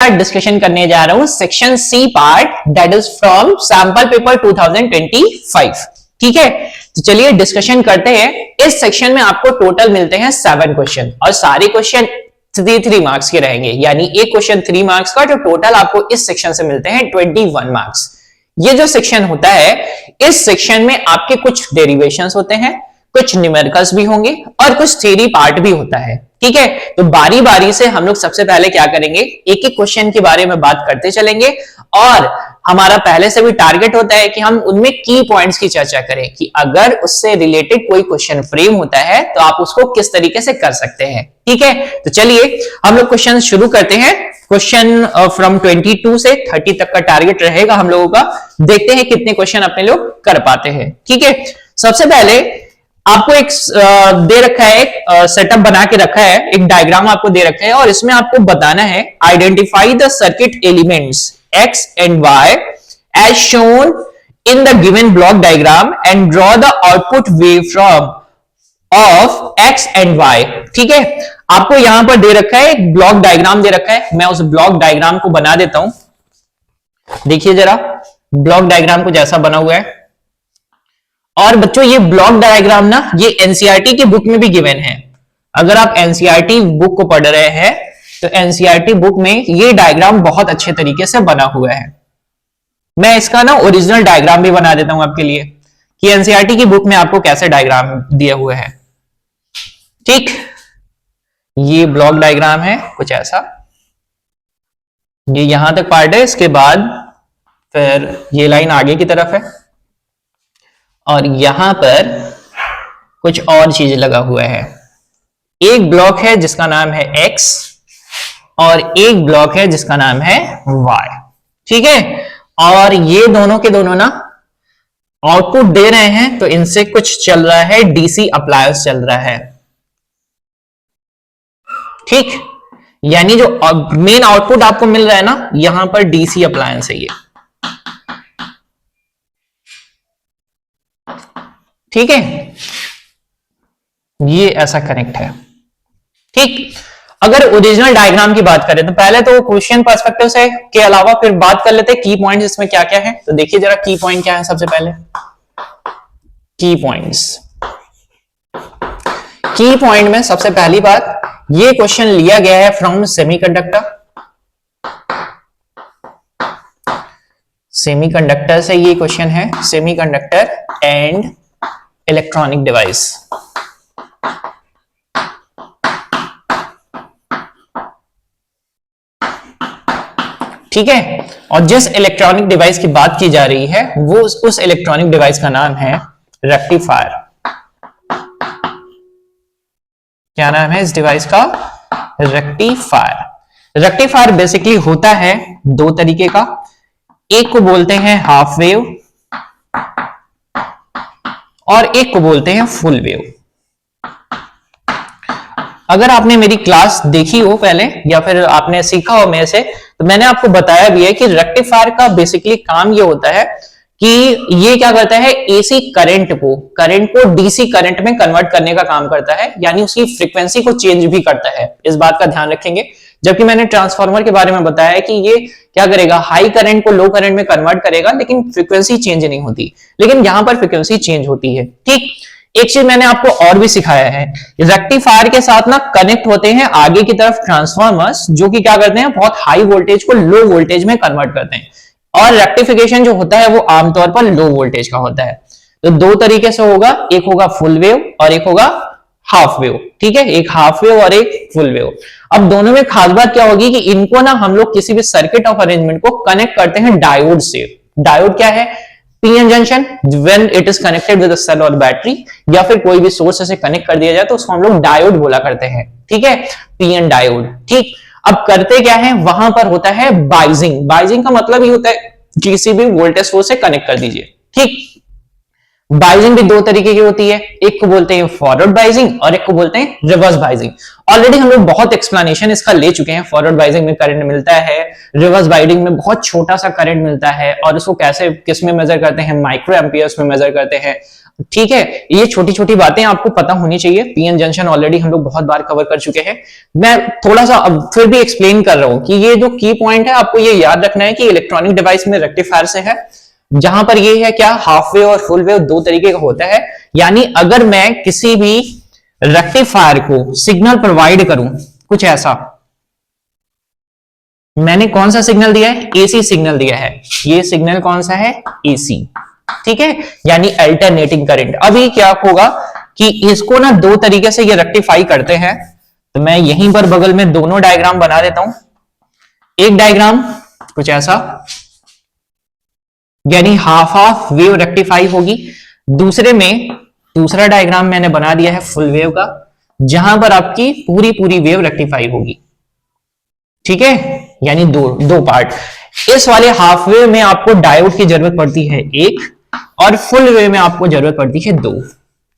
का डिस्कशन करने जा रहा हूं section C part, that is from sample paper 2025। ठीक है, तो चलिए डिस्कशन करते हैं। इस सेक्शन में आपको टोटल मिलते हैं 7 क्वेश्चन और सारे क्वेश्चन 3 मार्क्स के रहेंगे, यानी एक क्वेश्चन 3 मार्क्स का, जो टोटल आपको इस सेक्शन से मिलते हैं 21 मार्क्स। ये जो सेक्शन होता है, इस सेक्शन में आपके कुछ डेरिवेशंस होते हैं, कुछ न्यूमेरिकल्स भी होंगे और कुछ थ्योरी पार्ट भी होता है। ठीक है, तो बारी बारी से हम लोग सबसे पहले क्या करेंगे, एक एक क्वेश्चन के बारे में बात करते चलेंगे और हमारा पहले से भी टारगेट होता है कि हम उनमें की पॉइंट्स की चर्चा करें कि अगर उससे रिलेटेड कोई क्वेश्चन फ्रेम होता है तो आप उसको किस तरीके से कर सकते हैं। ठीक है, तो चलिए हम लोग क्वेश्चन शुरू करते हैं। क्वेश्चन फ्रॉम 22 से 30 तक का टारगेट रहेगा हम लोगों का। देखते हैं कितने क्वेश्चन अपने लोग कर पाते हैं। ठीक है, सबसे पहले आपको एक दे रखा है, एक सेटअप बना के रखा है, एक डायग्राम आपको दे रखा है और इसमें आपको बताना है identify the circuit elements x and y as shown in the given block diagram and draw the output waveform of x and y। ठीक है, आपको यहां पर दे रखा है, एक ब्लॉक डायग्राम दे रखा है। मैं उस ब्लॉक डायग्राम को बना देता हूं। देखिए जरा ब्लॉक डायग्राम को जैसा बना हुआ है। और बच्चों ये ब्लॉक डायग्राम ना, ये एनसीईआरटी की बुक में भी गिवन है। अगर आप एनसीईआरटी बुक को पढ़ रहे हैं तो एनसीईआरटी बुक में ये डायग्राम बहुत अच्छे तरीके से बना हुआ है। मैं इसका ना ओरिजिनल डायग्राम भी बना देता हूं आपके लिए कि एनसीईआरटी की बुक में आपको कैसे डायग्राम दिए हुए हैं। ठीक, ये ब्लॉक डायग्राम है कुछ ऐसा, ये यहां तक पार्ट है, इसके बाद फिर ये लाइन आगे की तरफ है और यहां पर कुछ और चीज लगा हुआ है। एक ब्लॉक है जिसका नाम है x और एक ब्लॉक है जिसका नाम है y। ठीक है, और ये दोनों के दोनों ना आउटपुट दे रहे हैं, तो इनसे कुछ चल रहा है, डीसी अप्लायंस चल रहा है। ठीक, यानी जो मेन आउटपुट आपको मिल रहा है ना, यहां पर डीसी अप्लायंस है ये। ठीक है, ये ऐसा कनेक्ट है। ठीक, अगर ओरिजिनल डायग्राम की बात करें तो पहले तो क्वेश्चन पर्सपेक्टिव से के अलावा फिर बात कर लेते हैं की पॉइंट्स इसमें क्या क्या है। तो देखिए जरा की पॉइंट क्या है। सबसे पहले की पॉइंट्स, की पॉइंट में सबसे पहली बात, ये क्वेश्चन लिया गया है फ्रॉम सेमीकंडक्टर। सेमीकंडक्टर से ये क्वेश्चन है, सेमीकंडक्टर एंड इलेक्ट्रॉनिक डिवाइस। ठीक है, और जिस इलेक्ट्रॉनिक डिवाइस की बात की जा रही है वो उस इलेक्ट्रॉनिक डिवाइस का नाम है रेक्टिफायर। क्या नाम है इस डिवाइस का? रेक्टिफायर। रेक्टिफायर बेसिकली होता है दो तरीके का, एक को बोलते हैं हाफ वेव और एक को बोलते हैं फुल वेव। अगर आपने मेरी क्लास देखी हो पहले या फिर आपने सीखा हो मेरे से, तो मैंने आपको बताया भी है कि रेक्टिफायर का बेसिकली काम ये होता है कि ये क्या करता है, एसी करंट को डीसी करंट में कन्वर्ट करने का काम करता है, यानी उसकी फ्रीक्वेंसी को चेंज भी करता है। इस बात का ध्यान रखेंगे। जबकि मैंने ट्रांसफार्मर के बारे में बताया है कि ये क्या करेगा, हाई करंट को लो करंट में कन्वर्ट करेगा, लेकिन फ्रीक्वेंसी चेंज नहीं होती। लेकिन यहां पर फ्रीक्वेंसी चेंज होती है। ठीक, एक चीज मैंने आपको और भी सिखाया है, रेक्टिफायर के साथ ना कनेक्ट होते हैं आगे की तरफ ट्रांसफार्मर्स, जो कि क्या करते हैं, बहुत हाई वोल्टेज को लो वोल्टेज में कन्वर्ट करते हैं। और रेक्टिफिकेशन जो होता है वो आमतौर पर लो वोल्टेज का होता है। तो दो तरीके से होगा, एक होगा फुल वेव और एक होगा हाफ वेव। ठीक है, एक हाफ वेव और एक फुल वेव। अब दोनों में खास बात क्या होगी कि इनको ना हम लोग किसी भी सर्किट ऑफ अरेंजमेंट को कनेक्ट करते हैं डायोड से। डायोड क्या है? PN junction, when it is connected with a cell और बैटरी, या फिर कोई भी सोर्स से कनेक्ट कर दिया जाए तो उसको हम लोग डायोड बोला करते हैं। ठीक है, पीएन डायोड। ठीक, अब करते क्या है, वहां पर होता है बाइजिंग। बाइजिंग का मतलब ही होता है किसी भी वोल्टेज सोर्स से कनेक्ट कर दीजिए। ठीक, बाइजिंग भी दो तरीके की होती है, एक को बोलते हैं फॉरवर्ड बाइजिंग और एक को बोलते हैं रिवर्स बाइजिंग। ऑलरेडी हम लोग बहुत एक्सप्लेनेशन इसका ले चुके हैं। फॉरवर्ड बाइजिंग में करंट मिलता है, रिवर्स बाइजिंग में बहुत छोटा सा करंट मिलता है, और इसको कैसे किस में मेजर करते हैं, माइक्रो एम्पियर्स में मेजर करते हैं। ठीक है, ये छोटी छोटी बातें आपको पता होनी चाहिए। पीएन जंक्शन ऑलरेडी हम लोग बहुत बार कवर कर चुके हैं। मैं थोड़ा सा अब फिर भी एक्सप्लेन कर रहा हूं कि ये जो की पॉइंट है आपको ये याद रखना है कि इलेक्ट्रॉनिक डिवाइस में रेक्टिफायर से है, जहां पर ये है क्या, हाफ वेव और फुल वेव दो तरीके का होता है। यानी अगर मैं किसी भी रेक्टिफायर को सिग्नल प्रोवाइड करूं, कुछ ऐसा, मैंने कौन सा सिग्नल दिया है, एसी सिग्नल दिया है, ये सिग्नल कौन सा है, एसी, ठीक है, यानी अल्टरनेटिंग करंट। अभी क्या होगा कि इसको ना दो तरीके से ये रेक्टिफाई करते हैं, तो मैं यहीं पर बगल में दोनों डायग्राम बना देता हूं। एक डायग्राम कुछ ऐसा, यानी हाफ हाफ वेव रेक्टिफाई होगी। दूसरे में दूसरा डायग्राम मैंने बना दिया है फुल वेव का, जहां पर आपकी पूरी पूरी वेव रेक्टिफाई होगी, ठीक है, यानी दो पार्ट। इस वाले हाफ वेव में आपको डायोड की जरूरत पड़ती है एक, और फुल वेव में आपको जरूरत पड़ती है दो,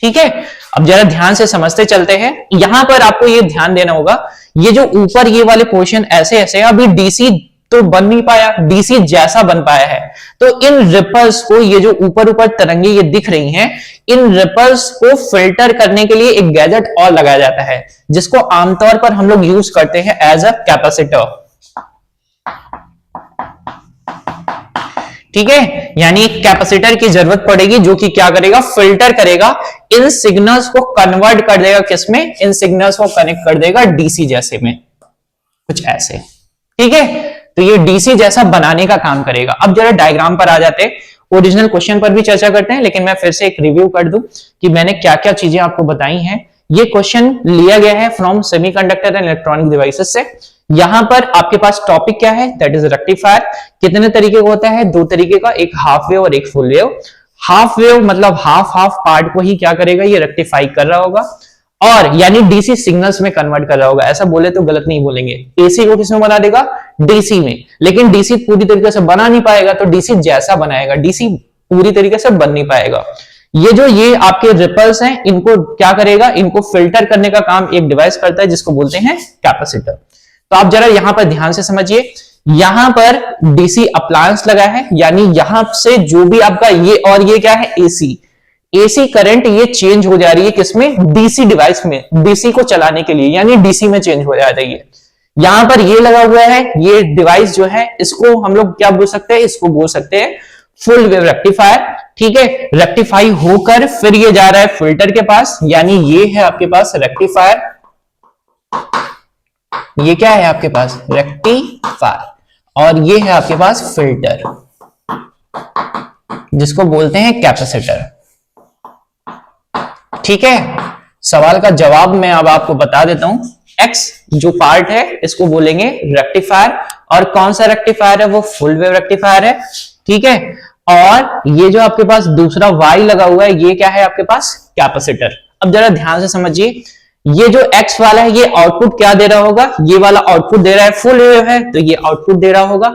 ठीक है। अब जरा ध्यान से समझते चलते हैं। यहां पर आपको ये ध्यान देना होगा, ये जो ऊपर ये वाले पोर्शन ऐसे ऐसे, अभी डीसी तो बन नहीं पाया, डीसी जैसा बन पाया है, तो इन रिपल्स को, ये जो ऊपर ऊपर तरंगे ये दिख रही हैं, इन रिपल्स को फिल्टर करने के लिए एक गैजेट और लगाया जाता है, जिसको आमतौर पर हम लोग यूज करते हैं एज अ कैपेसिटर, ठीक है। यानी एक कैपेसिटर की जरूरत पड़ेगी जो कि क्या करेगा, फिल्टर करेगा, इन सिग्नल्स को कन्वर्ट कर देगा किसमें, इन सिग्नल्स को कनेक्ट कर देगा डीसी जैसे में, कुछ ऐसे, ठीक है। तो ये डीसी जैसा बनाने का काम करेगा। अब जरा डायग्राम पर आ जाते हैं, ओरिजिनल क्वेश्चन पर भी चर्चा करते हैं, लेकिन मैं फिर से एक रिव्यू कर दूं कि मैंने क्या क्या चीजें आपको बताई हैं। ये क्वेश्चन लिया गया है from semiconductor and electronic devices से। यहां पर आपके पास टॉपिक क्या है, दैट इज रेक्टिफायर। कितने तरीके का होता है, दो तरीके का, एक हाफ वेव और एक फुल वेव। हाफ वेव मतलब हाफ हाफ पार्ट को ही क्या करेगा, ये रेक्टिफाई कर रहा होगा, और यानी डीसी सिग्नल्स में कन्वर्ट कर रहा होगा। ऐसा बोले तो गलत नहीं बोलेंगे, एसी को किसमें बना देगा, डीसी में। लेकिन डीसी पूरी तरीके से बना नहीं पाएगा, तो डीसी जैसा बनाएगा, डीसी पूरी तरीके से बन नहीं पाएगा। ये आपके रिपल्स हैं, इनको क्या करेगा, इनको फिल्टर करने का काम एक डिवाइस करता है जिसको बोलते हैं कैपेसिटर। तो आप जरा यहां पर ध्यान से समझिए, यहां पर डीसी अप्लायंस लगा है, यानी यहां से जो भी आपका ये, और ये क्या है, एसी, एसी करंट ये चेंज हो जा रही है किसमें, डीसी डिवाइस में, डीसी को चलाने के लिए, यानी डीसी में चेंज हो जा रही है। यहां पर ये लगा हुआ है, ये डिवाइस जो है, इसको हम लोग क्या बोल सकते हैं, इसको बोल सकते हैं फुल वेव रेक्टिफायर, ठीक है। रेक्टिफाई होकर फिर ये जा रहा है फिल्टर के पास, यानी ये है आपके पास रेक्टिफायर, ये क्या है आपके पास, रेक्टिफायर, और ये है आपके पास फिल्टर, जिसको बोलते हैं कैपेसिटर, ठीक है। सवाल का जवाब मैं अब आपको बता देता हूं। एक्स जो पार्ट है इसको बोलेंगे रेक्टिफायर, और कौन सा रेक्टिफायर है, वो फुल वेव रेक्टिफायर है, ठीक है। और ये जो आपके पास दूसरा वाई लगा हुआ है, ये क्या है आपके पास, कैपेसिटर। अब जरा ध्यान से समझिए, ये जो एक्स वाला है, ये आउटपुट क्या दे रहा होगा, ये वाला आउटपुट दे रहा है, फुल वेव है तो ये आउटपुट दे रहा होगा।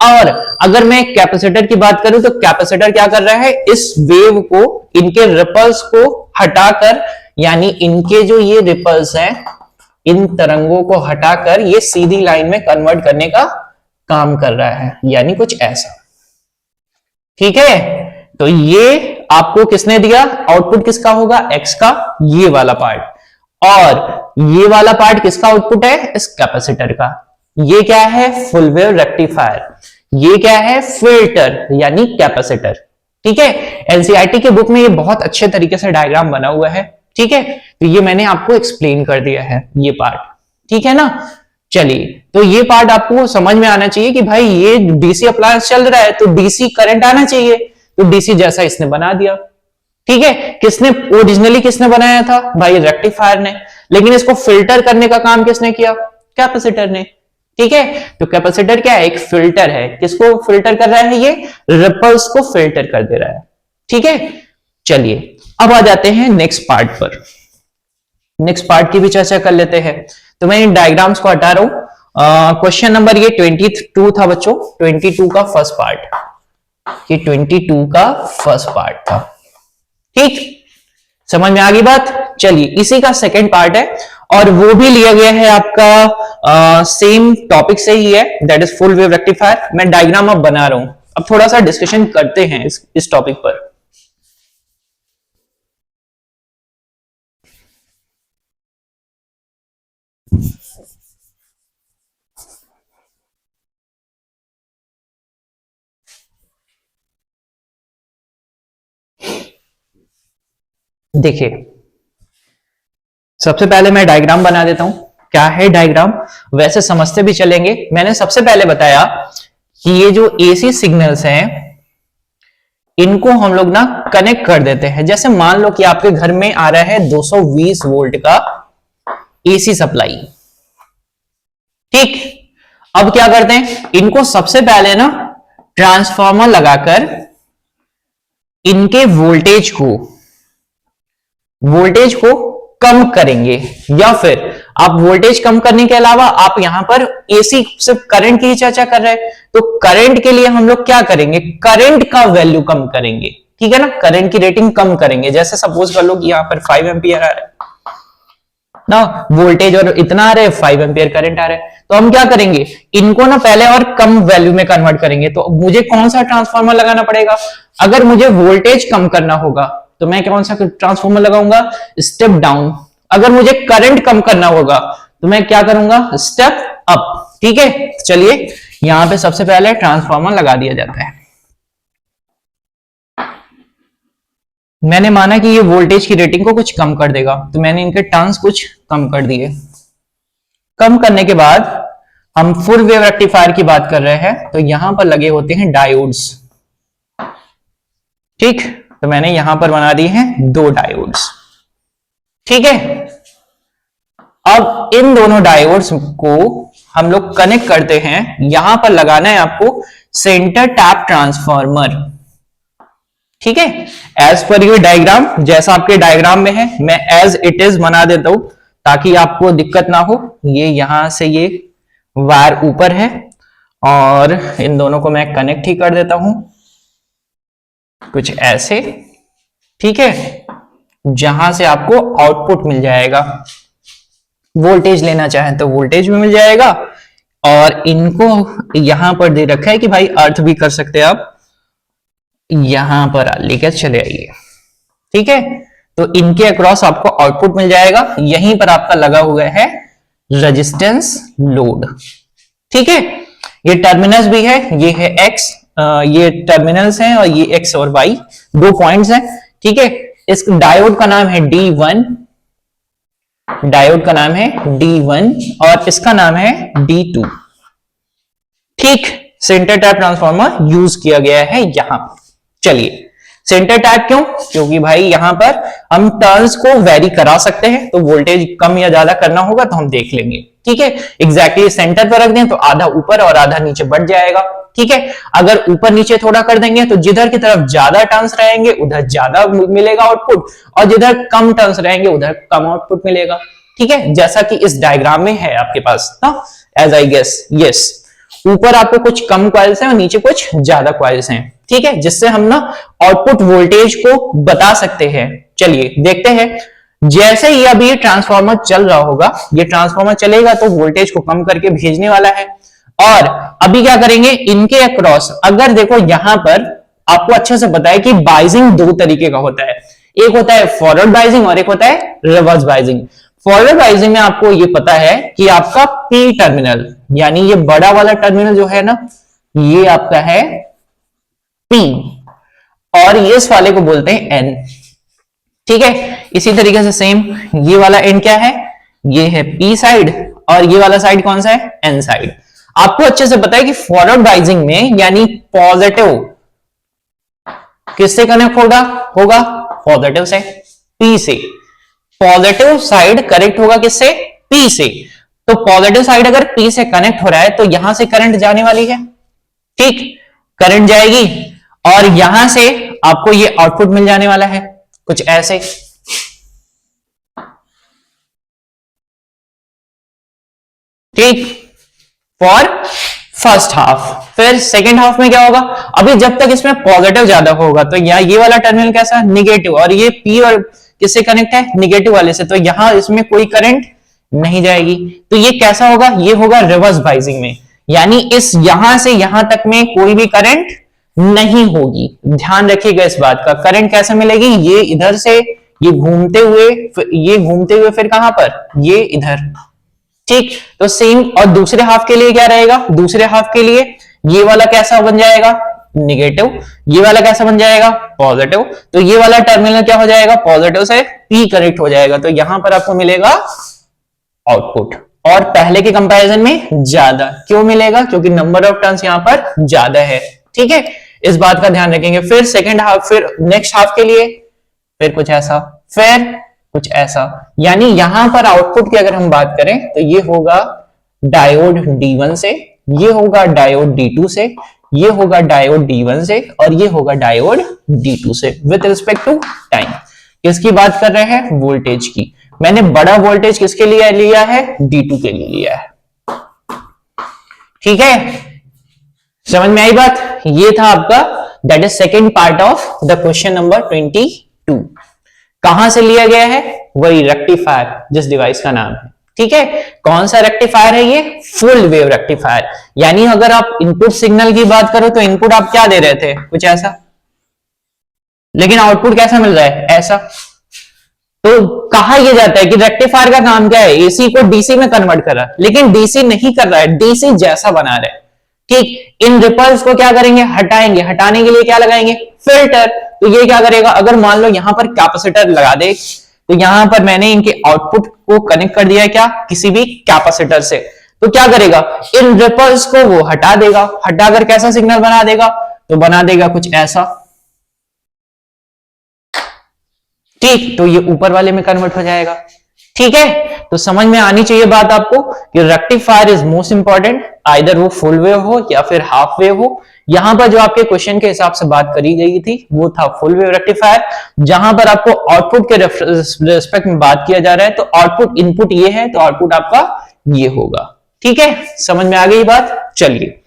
और अगर मैं कैपेसिटर की बात करूं, तो कैपेसिटर क्या कर रहा है, इस वेव को, इनके रिपल्स को हटाकर, यानी इनके जो ये रिपल्स हैं, इन तरंगों को हटाकर ये सीधी लाइन में कन्वर्ट करने का काम कर रहा है, यानी कुछ ऐसा, ठीक है। तो ये आपको किसने दिया, आउटपुट किसका होगा, एक्स का, ये वाला पार्ट, और ये वाला पार्ट किसका आउटपुट है, इस कैपेसिटर का। ये क्या है, फुल वेव रेक्टिफायर, ये क्या है, फिल्टर, यानी कैपेसिटर, ठीक है। एनसीईआरटी के बुक में ये बहुत अच्छे तरीके से डायग्राम बना हुआ है, ठीक है। तो ये मैंने आपको एक्सप्लेन कर दिया है, ये पार्ट, ठीक है ना। चलिए, तो ये पार्ट आपको समझ में आना चाहिए कि भाई ये डीसी अप्लायंस चल रहा है, तो डीसी करंट आना चाहिए, तो डीसी जैसा इसने बना दिया, ठीक है। किसने ओरिजिनली किसने बनाया था, भाई रेक्टिफायर ने, लेकिन इसको फिल्टर करने का काम किसने किया, कैपेसिटर ने, ठीक है। तो कैपेसिटर क्या है, एक फिल्टर है, किसको फिल्टर कर रहा है, ये रिपल्स को फिल्टर कर दे रहा है, ठीक है। चलिए अब आ जाते हैं नेक्स्ट पार्ट पर, नेक्स्ट पार्ट की भी चर्चा कर लेते हैं। तो मैं इन डायग्राम्स को हटा रहा हूं। क्वेश्चन नंबर ये 22 था बच्चों, 22 का फर्स्ट पार्ट, ये 22 का फर्स्ट पार्ट था, ठीक, समझ में आ गई बात। चलिए इसी का सेकंड पार्ट है, और वो भी लिया गया है आपका सेम टॉपिक से ही है, that is full wave rectifier. मैं डायग्राम अब बना रहा हूं, अब थोड़ा सा डिस्कशन करते हैं इस टॉपिक पर। देखिए सबसे पहले मैं डायग्राम बना देता हूं। क्या है डायग्राम, वैसे समझते भी चलेंगे। मैंने सबसे पहले बताया कि ये जो एसी सिग्नल्स हैं इनको हम लोग ना कनेक्ट कर देते हैं। जैसे मान लो कि आपके घर में आ रहा है 220 वोल्ट का एसी सप्लाई, ठीक। अब क्या करते हैं, इनको सबसे पहले ना ट्रांसफार्मर लगाकर इनके वोल्टेज को कम करेंगे, या फिर आप वोल्टेज कम करने के अलावा आप यहां पर एसी सिर्फ करंट की चर्चा कर रहे हैं, तो करंट के लिए हम लोग क्या करेंगे, करंट का वैल्यू कम करेंगे, ठीक है ना, करंट की रेटिंग कम करेंगे। जैसे सपोज कर लो कि यहां पर 5 एम्पियर आ रहा है ना वोल्टेज, और इतना आ रहा है 5 एम्पियर करंट आ रहा है, तो हम क्या करेंगे, इनको ना पहले और कम वैल्यू में कन्वर्ट करेंगे। तो मुझे कौन सा ट्रांसफार्मर लगाना पड़ेगा, अगर मुझे वोल्टेज कम करना होगा तो मैं कौन सा ट्रांसफार्मर लगाऊंगा, स्टेप डाउन। अगर मुझे करंट कम करना होगा तो मैं क्या करूंगा, स्टेप अप, ठीक है। चलिए यहां पे सबसे पहले ट्रांसफार्मर लगा दिया जाता है। मैंने माना कि ये वोल्टेज की रेटिंग को कुछ कम कर देगा, तो मैंने इनके टर्न्स कुछ कम कर दिए। कम करने के बाद हम फुल वेव रेक्टिफायर की बात कर रहे हैं, तो यहां पर लगे होते हैं डायोड्स, ठीक। तो मैंने यहां पर बना दिए हैं 2 डायोड्स, ठीक है। अब इन दोनों डायोड्स को हम लोग कनेक्ट करते हैं। यहां पर लगाना है आपको सेंटर टैप ट्रांसफार्मर, ठीक है। एज पर ये डायग्राम, जैसा आपके डायग्राम में है मैं एज इट इज बना देता हूं ताकि आपको दिक्कत ना हो। ये यहां से ये वायर ऊपर है और इन दोनों को मैं कनेक्ट ही कर देता हूं कुछ ऐसे, ठीक है, जहां से आपको आउटपुट मिल जाएगा। वोल्टेज लेना चाहें तो वोल्टेज भी मिल जाएगा, और इनको यहां पर दे रखा है कि भाई अर्थ भी कर सकते हैं आप, यहां पर लेकर चले आइए, ठीक है। तो इनके अक्रॉस आपको आउटपुट मिल जाएगा। यहीं पर आपका लगा हुआ है रेजिस्टेंस लोड, ठीक है। ये टर्मिनल्स भी है, ये है एक्स, ये टर्मिनल्स हैं, और ये एक्स और वाई 2 पॉइंट्स हैं, ठीक है। इस डायोड का नाम है D1, डायोड का नाम है D1 और इसका नाम है D2, ठीक। सेंटर टैप ट्रांसफार्मर यूज किया गया है यहां। चलिए सेंटर टैप क्यों, क्योंकि भाई यहां पर हम टर्न्स को वेरी करा सकते हैं, तो वोल्टेज कम या ज्यादा करना होगा तो हम देख लेंगे, ठीक है। एग्जैक्टली सेंटर पर रख दें तो आधा ऊपर और आधा नीचे बढ़ जाएगा, ठीक है। अगर ऊपर नीचे थोड़ा कर देंगे तो जिधर की तरफ ज्यादा टर्न्स रहेंगे उधर ज्यादा मिलेगा आउटपुट, और जिधर कम टर्न्स रहेंगे उधर कम आउटपुट मिलेगा, ठीक है। जैसा कि इस डायग्राम में है आपके पास ना, एज आई गेस, यस, ऊपर आपको कुछ कम कॉइल्स हैं और नीचे कुछ ज्यादा कॉइल्स हैं, ठीक है, जिससे हम ना आउटपुट वोल्टेज को बता सकते हैं। चलिए देखते हैं। जैसे ही अभी ये ट्रांसफार्मर चल रहा होगा, ये ट्रांसफार्मर चलेगा तो वोल्टेज को कम करके भेजने वाला है। और अभी क्या करेंगे, इनके अक्रॉस, अगर देखो यहां पर आपको अच्छे से पता है कि बाइजिंग 2 तरीके का होता है, एक होता है फॉरवर्ड बाइजिंग और एक होता है रिवर्स बाइजिंग। फॉरवर्ड बाइजिंग में आपको ये पता है कि आपका पी टर्मिनल, यानी ये बड़ा वाला टर्मिनल जो है ना, ये आपका है पी, और इस वाले को बोलते हैं एन, ठीक है। इसी तरीके से सेम ये वाला एन क्या है, ये है पी साइड, और ये वाला साइड कौन सा है, एन साइड। आपको अच्छे से पता है कि फॉरवर्ड बाइजिंग में यानी पॉजिटिव किससे कनेक्ट होगा पॉजिटिव से, पी से। पॉजिटिव साइड कनेक्ट होगा किससे, पी से। तो पॉजिटिव साइड अगर पी से कनेक्ट हो रहा है तो यहां से करंट जाने वाली है, ठीक, करंट जाएगी, और यहां से आपको ये आउटपुट मिल जाने वाला है कुछ ऐसे, ठीक, फॉर फर्स्ट हाफ। फिर सेकेंड हाफ में क्या होगा, अभी जब तक इसमें पॉजिटिव ज्यादा होगा तो यहाँ ये वाला टर्मिनल कैसा, निगेटिव, और ये पी और किससे कनेक्ट है, निगेटिव वाले से, तो यहां इसमें कोई करंट नहीं जाएगी। तो ये कैसा होगा, ये होगा रिवर्स बाइजिंग में, यानी इस यहां से यहां तक में कोई भी करंट नहीं होगी। ध्यान रखिएगा इस बात का। करंट कैसे मिलेगी, ये इधर से ये घूमते हुए फिर कहां पर, ये इधर, ठीक। तो सेम, और दूसरे हाफ के लिए क्या रहेगा, दूसरे हाफ के लिए ये वाला कैसा बन जाएगा, निगेटिव, ये वाला कैसा बन जाएगा पॉजिटिव, तो ये वाला टर्मिनल क्या हो जाएगा पॉजिटिव से P कनेक्ट हो जाएगा, तो यहां पर आपको मिलेगा आउटपुट, और पहले के कंपैरिजन में ज्यादा। क्यों मिलेगा? क्योंकि नंबर ऑफ टर्न्स यहां पर ज्यादा है। ठीक है, इस बात का ध्यान रखेंगे। फिर सेकेंड हाफ, फिर नेक्स्ट हाफ के लिए फिर कुछ ऐसा, फिर कुछ ऐसा, यानी यहां पर आउटपुट की अगर हम बात करें तो ये होगा डायोड D1 से, ये होगा डायोड D2 से, ये होगा डायोड D1 से, और ये होगा डायोड D2 से विद रिस्पेक्ट टू टाइम। किसकी बात कर रहे हैं? वोल्टेज की। मैंने बड़ा वोल्टेज किसके लिए लिया है? D2 के लिए लिया है। ठीक है, समझ में आई बात? ये था आपका, that is second part of the question number 22। कहां से लिया गया है? वही रेक्टिफायर, जिस डिवाइस का नाम है। ठीक है, कौन सा रेक्टिफायर है ये? Full wave rectifier. यानी अगर आप इनपुट सिग्नल की बात करो तो इनपुट आप क्या दे रहे थे? कुछ ऐसा, लेकिन आउटपुट कैसा मिल रहा है? ऐसा। तो कहा यह जाता है कि रेक्टिफायर का काम क्या है? एसी को डीसी में कन्वर्ट कर रहा है, लेकिन डीसी नहीं कर रहा है, डीसी जैसा बना रहा है। ठीक, इन रिपल्स को क्या करेंगे? हटाएंगे। हटाने के लिए क्या लगाएंगे? फिल्टर। तो ये क्या करेगा? अगर मान लो यहां पर कैपेसिटर लगा दे, तो यहां पर मैंने इनके आउटपुट को कनेक्ट कर दिया है क्या? किसी भी कैपेसिटर से, तो क्या करेगा? इन रिपल्स को वो हटा देगा। हटाकर कैसा सिग्नल बना देगा? तो बना देगा कुछ ऐसा। ठीक, तो ये ऊपर वाले में कन्वर्ट हो जाएगा। ठीक है, तो समझ में आनी चाहिए बात आपको कि rectifier is most important, either वो फुल वेव हो या फिर हाफ वेव हो। यहां पर जो आपके क्वेश्चन के हिसाब से बात करी गई थी वो था फुल वेव रेक्टिफायर, जहां पर आपको आउटपुट के रिस्पेक्ट में बात किया जा रहा है, तो आउटपुट इनपुट ये है, तो आउटपुट आपका ये होगा। ठीक है, समझ में आ गई बात? चलिए